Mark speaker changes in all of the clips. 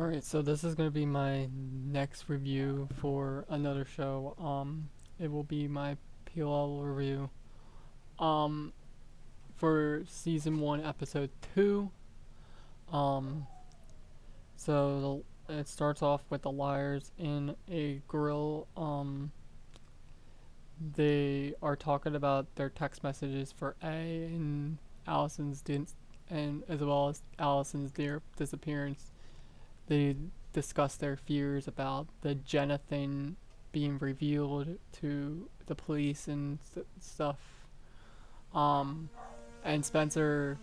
Speaker 1: Alright, so this is gonna be my next review for another show. It will be my PLL review. Um, for season 1, episode 2. Um, it starts off with the liars in a grill. They are talking about their text messages for A and Allison's and as well as Allison's disappearance. They discuss their fears about the Jenna thing being revealed to the police and stuff. Um, and Spencer,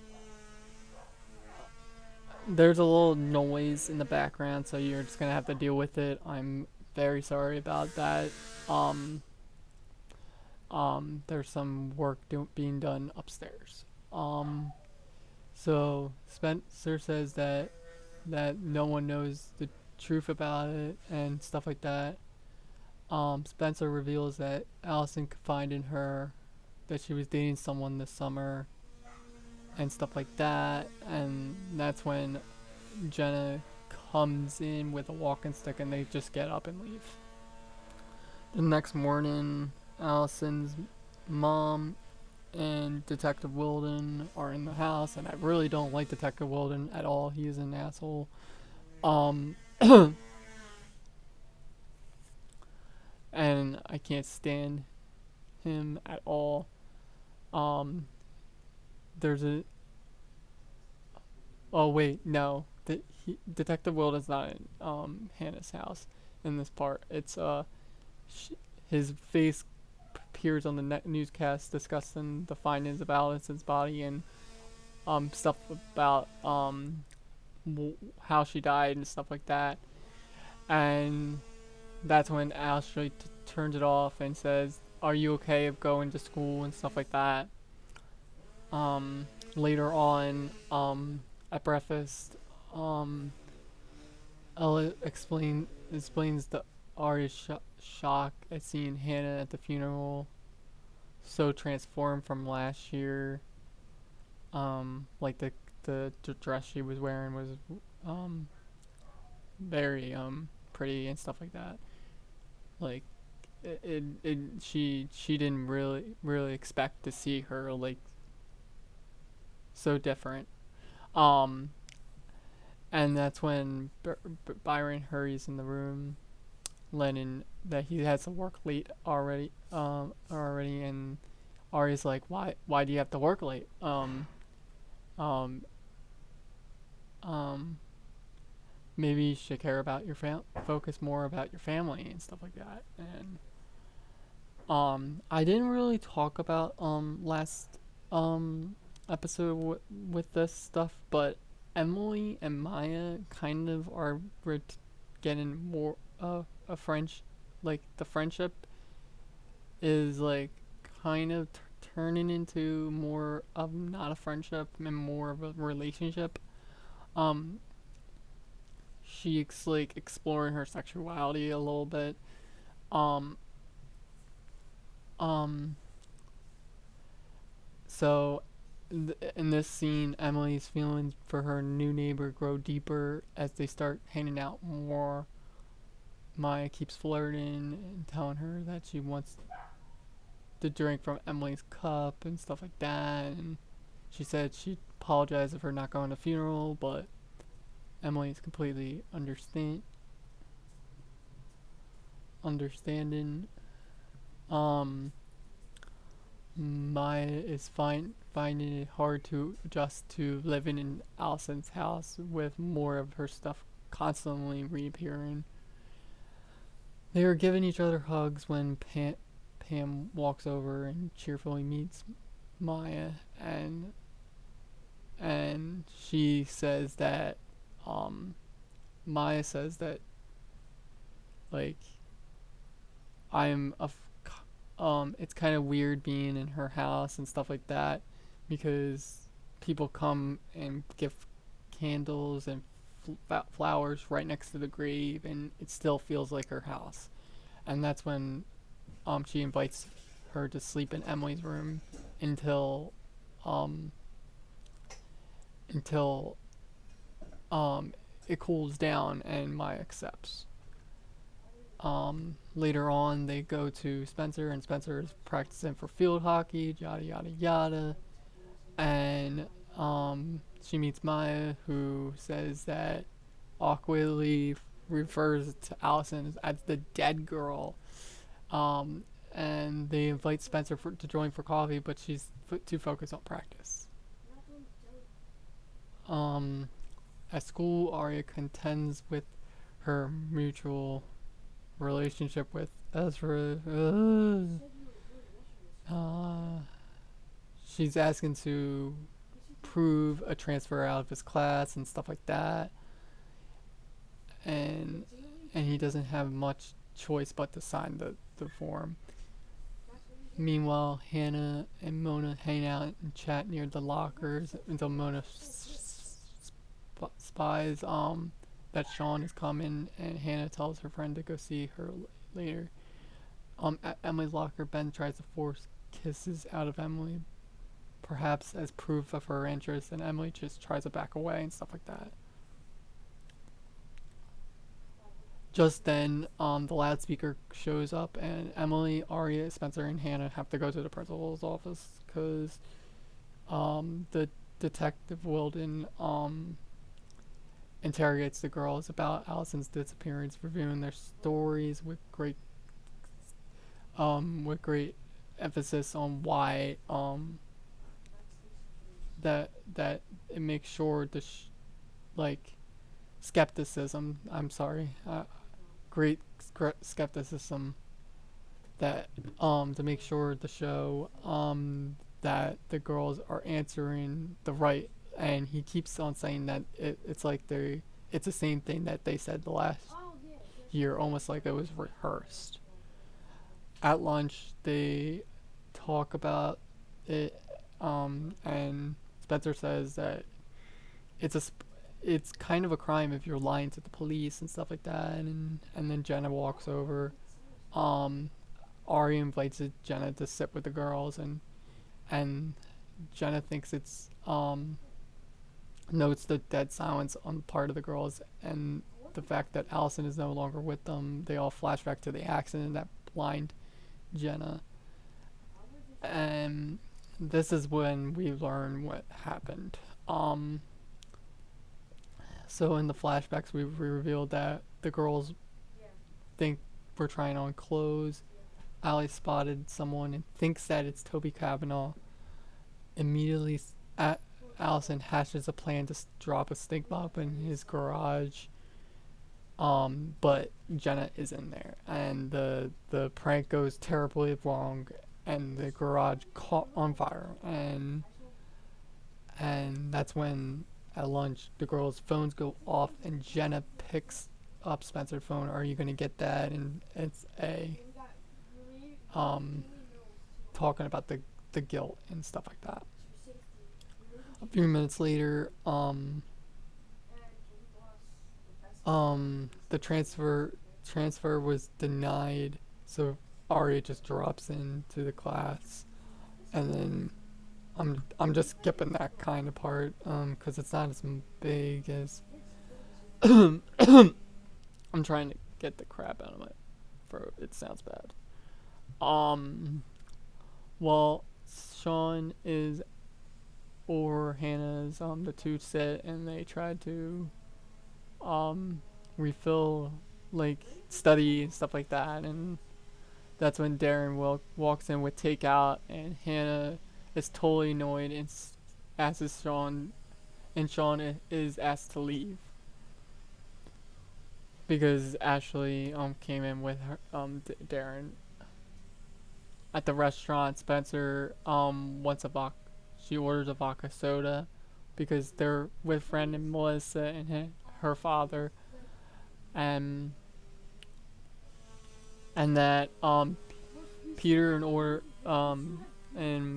Speaker 1: there's a little noise in the background, so you're just gonna have to deal with it. I'm very sorry about that. Um, there's some work being done upstairs. Um, so Spencer says that no one knows the truth about it and stuff like that. Spencer reveals that Allison confided in her that she was dating someone this summer and stuff like that, and that's when Jenna comes in with a walking stick and they just get up and leave. The next morning, Allison's mom and Detective Wilden are in the house, and I really don't like Detective Wilden at all. He is an asshole. Um, and I can't stand him at all. Um, there's a Oh wait, no. Detective Wilden's not in Hannah's house in this part. It's sh- his face appears on the newscast discussing the findings of Allison's body and stuff about how she died and stuff like that. And that's when Ashley turns it off and says, "Are you okay of going to school and stuff like that?" Later on, at breakfast, um, Ella explains the Aria's shock at seeing Hannah at the funeral, so transformed from last year. Like the dress she was wearing was um very pretty and stuff like that. Like she didn't really expect to see her like so different. Um, and that's when Byron hurries in the room, letting that he has to work late already. And Ari's like, why do you have to work late? Um, um, Maybe you should care about your focus more about your family and stuff like that. And I didn't really talk about last um episode with this stuff, but Emily and Maya kind of are getting more a French, like the friendship is like kind of turning into more of not a friendship and more of a relationship. Um, she's like exploring her sexuality a little bit. Um, um, so in this scene, Emily's feelings for her new neighbor grow deeper as they start hanging out more. Maya keeps flirting and telling her that she wants to drink from Emily's cup and stuff like that. And she said she'd apologize for not going to the funeral, but Emily's completely understanding. Um, Maya is finding it hard to adjust to living in Allison's house with more of her stuff constantly reappearing. They are giving each other hugs when Pam walks over and cheerfully meets Maya, and she says that Maya says that like I'm a it's kind of weird being in her house and stuff like that because people come and give candles and flowers right next to the grave and it still feels like her house. And that's when she invites her to sleep in Emily's room until um until um it cools down and Maya accepts. Later on, they go to Spencer, and Spencer is practicing for field hockey, yada yada yada. And she meets Maya, who says that awkwardly refers to Alison as the dead girl. Um, and they invite Spencer to join for coffee, but she's too focused on practice. Um, at school, Aria contends with her mutual relationship with Ezra. Uh, she's asking to prove a transfer out of his class and stuff like that, and he doesn't have much choice but to sign the form. Meanwhile, Hannah and Mona hang out and chat near the lockers until Mona spies that Sean is coming, and Hannah tells her friend to go see her later. At Emily's locker, Ben tries to force kisses out of Emily, perhaps as proof of her interest, and Emily just tries to back away and stuff like that. Just then, the loudspeaker shows up, and Emily, Aria, Spencer, and Hannah have to go to the principal's office because the detective Wilden interrogates the girls about Allison's disappearance, reviewing their stories with great emphasis on why that it makes sure like skepticism. I'm sorry, great skepticism that to make sure the show that the girls are answering the right, and he keeps on saying that it's like it's the same thing that they said the last year, almost like it was rehearsed. At lunch, they talk about it, and Spencer says that it's a it's kind of a crime if you're lying to the police and stuff like that, and then Jenna walks over. Um, Ari invites Jenna to sit with the girls, and Jenna thinks it's notes the dead silence on the part of the girls and the fact that Allison is no longer with them. They all flash back to the accident that blind Jenna, and this is when we learn what happened. So in the flashbacks, we revealed that the girls think we're trying on clothes. Allie spotted someone and thinks that it's Toby Kavanaugh. Immediately, Allison hatches a plan to drop a stink bomb in his garage. But Jenna is in there, and the prank goes terribly wrong, and the garage caught on fire, and that's when at lunch the girls' phones go off, and Jenna picks up Spencer's phone. Are you gonna get that? And it's talking about the guilt and stuff like that. A few minutes later, the transfer was denied, so Aria just drops into the class, and then I'm just skipping that kind of part because it's not as big as I'm trying to get the crap out of my throat. It sounds bad. Well, Sean is or Hannah's the two sit and they try to refill, like, study and stuff like that, and that's when Darren walks in with takeout, and Hannah is totally annoyed and asks Sean, and Sean is asked to leave because Ashley came in with her Darren. At the restaurant, Spencer wants she orders a vodka soda because they're with friend and Melissa and her father, and that Peter and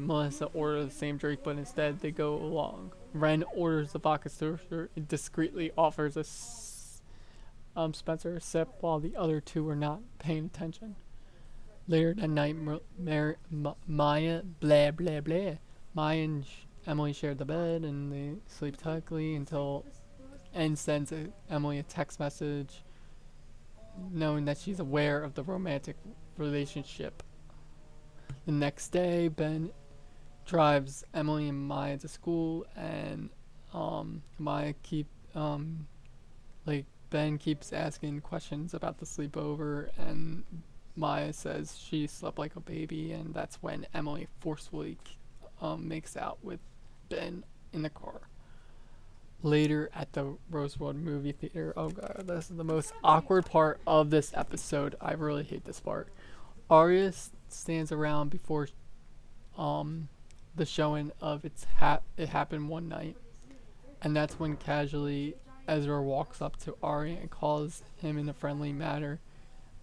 Speaker 1: Melissa order the same drink, but instead they go along. Ren orders the vodka soda and discreetly offers Spencer a sip while the other two are not paying attention. Later that night, Maya, blah blah blah, Maya and Emily share the bed and they sleep tightly until and sends Emily a text message knowing that she's aware of the romantic relationship. The next day, Ben drives Emily and Maya to school, and Maya like Ben keeps asking questions about the sleepover, and Maya says she slept like a baby, and that's when Emily forcefully makes out with Ben in the car. Later at the Rosewood movie theater, oh god, this is the most awkward part of this episode. I really hate this part. Aria stands around before um the showing of It Happened One Night, and that's when casually Ezra walks up to Aria and calls him in a friendly manner.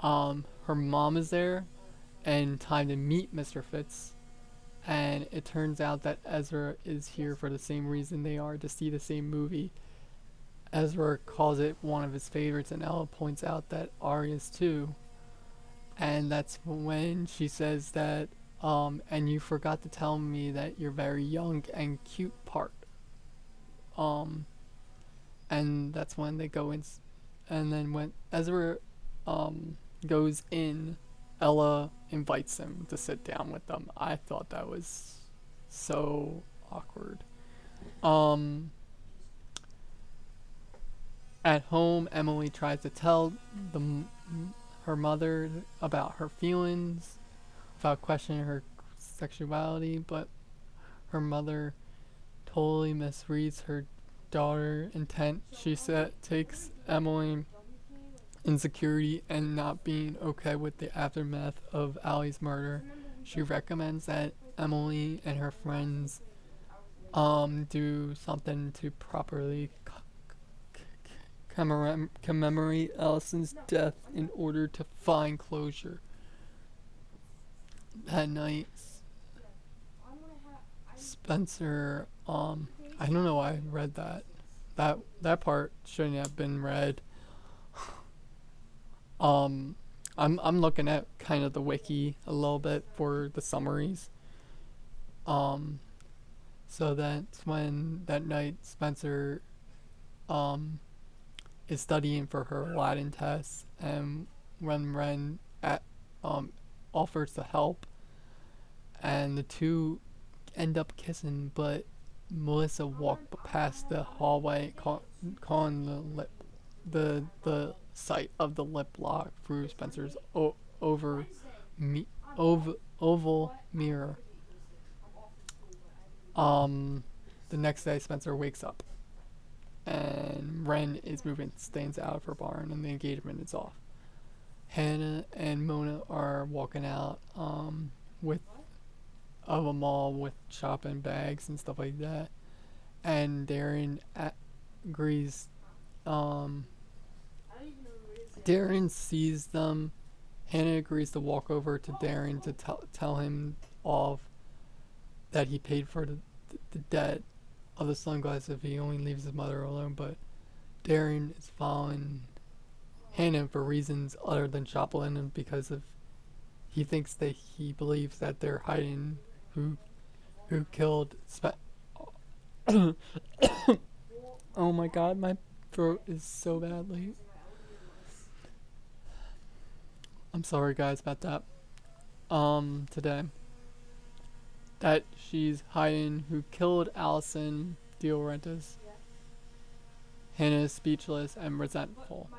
Speaker 1: Her mom is there, and time to meet Mr. Fitz. And it turns out that Ezra is here for the same reason they are, to see the same movie. Ezra calls it one of his favorites, and Ella points out that Aria's too. And that's when she says that, and you forgot to tell me that you're very young and cute part. Um, and that's when they go in, and then when Ezra, goes in, Ella invites him to sit down with them. I thought that was so awkward. Um, at home, Emily tries to tell the her mother about her feelings, about questioning her sexuality, but her mother totally misreads her daughter intent. She takes Emily insecurity and not being okay with the aftermath of Allie's murder. She recommends that Emily and her friends do something to properly commemorate Allison's death in order to find closure. That night, Spencer, I don't know why I read that. That part shouldn't have been read. I'm looking at kind of the wiki a little bit for the summaries. Um, so that's when that night Spencer um is studying for her Latin test, and when Ren um offers to help, and the two end up kissing, but Melissa walked past the hallway, calling the sight of the lip lock through Spencer's over me, oval mirror. Um, the next day, Spencer wakes up, and Ren is moving stains out of her barn, and the engagement is off. Hannah and Mona are walking out with of a mall with shopping bags and stuff like that, and agrees. Um, Darren sees them. Hannah agrees to walk over to Darren to tell him off that he paid for the debt of the sunglasses if he only leaves his mother alone, but Darren is following Hannah for reasons other than shoplifting, because of he believes that they're hiding who killed oh my god, my throat is so badly. I'm sorry guys about that. Today. That she's hiding who killed Alison De Laurentiis. Hannah is speechless and resentful.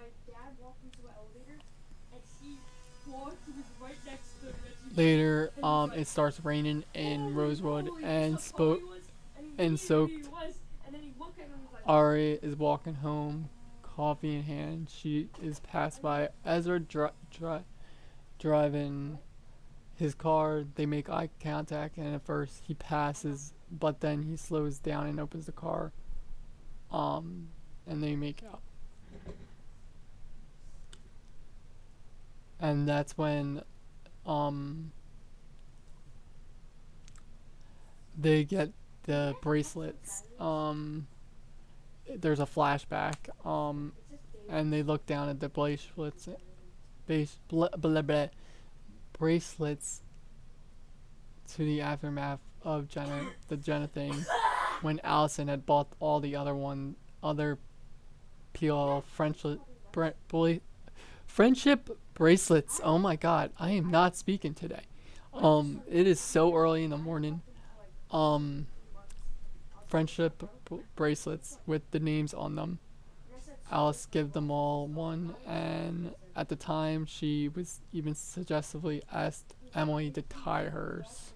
Speaker 1: Later, it starts raining in Rosewood, and soaked. Ari is walking home, coffee in hand. She is passed by Ezra driving his car. They make eye contact, and at first he passes, but then he slows down and opens the car. And they make out. And that's when they get the bracelets. There's a flashback. And they look down at the bracelets to the aftermath of the Jenna thing, when Alison had bought all the other PLL friendship bracelets. Oh my god, I am not speaking today. It is so early in the morning. Um, friendship bracelets with the names on them. Alice gave them all one, and at the time, she was even suggestively asked Emily to tie hers.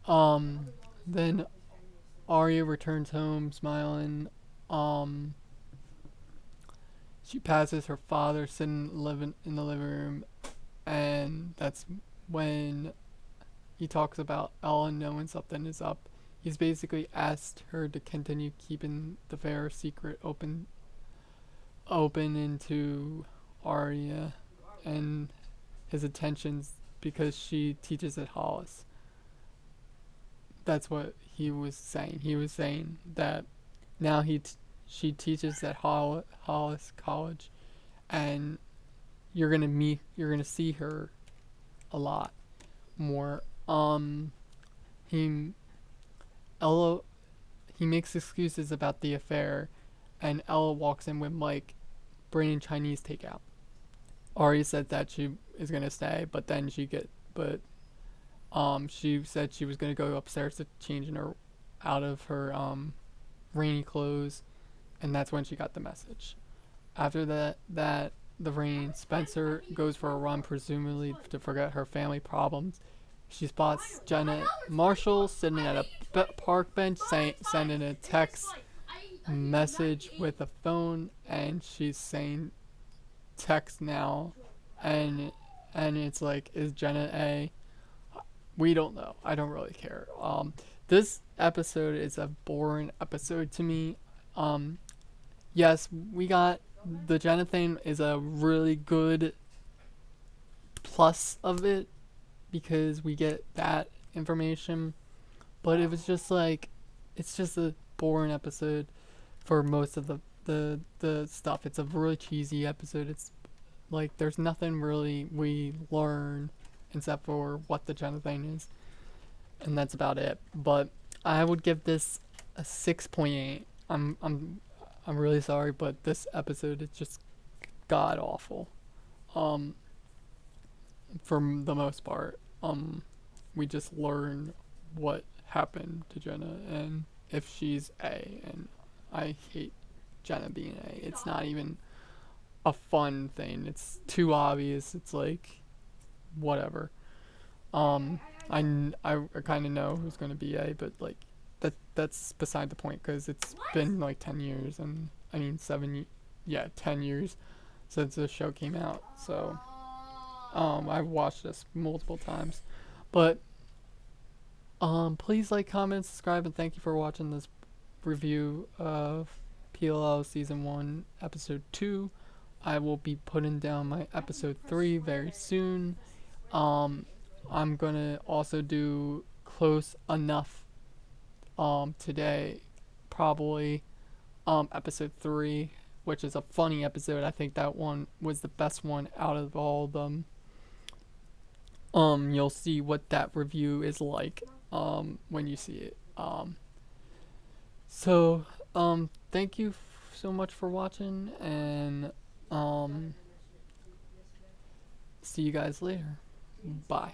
Speaker 1: Um, then Aria returns home smiling. Um, she passes her father sitting living in the living room, and that's when he talks about Ellen knowing something is up. He's basically asked her to continue keeping the fair secret open into Aria and his attentions because she teaches at Hollis. That's what he was saying. He was saying that now she teaches at Hollis College, and you're gonna see her a lot more. He Ella he makes excuses about the affair, and Ella walks in with Mike bringing Chinese takeout. Ari said that she is gonna stay, but then she said she was gonna go upstairs to change in her out of her rainy clothes, and that's when she got the message. After that the rain, Spencer goes for a run, presumably to forget her family problems. She spots Jenna Marshall sitting at a park bench, sending a text message with a phone, and she's saying text now, and it's like, is Jenna A? We don't know. I don't really care. This episode is a boring episode to me. Yes, we got the Jenna thing is a really good plus of it because we get that information, but it was just like it's just a boring episode for most of the stuff. It's a really cheesy episode. It's like there's nothing really we learn except for what the Jenna thing is, and that's about it. But I would give this a 6.8. I'm really sorry, but this episode is just god awful. Um, for the most part, we just learn what happened to Jenna and if she's A, and I hate Jenna being A. It's not even a fun thing. It's too obvious. It's like whatever. I kind of know who's gonna be A, but like that's beside the point because it's been like 10 years, and I mean 10 years since the show came out. So I've watched this multiple times, but please like, comment, subscribe, and thank you for watching this review of PLL season 1 episode 2. I will be putting down my episode 3 very soon. I'm gonna also do Close Enough today, probably episode 3, which is a funny episode. I think that one was the best one out of all of them. You'll see what that review is like when you see it. So thank you so much for watching, and see you guys later. Bye.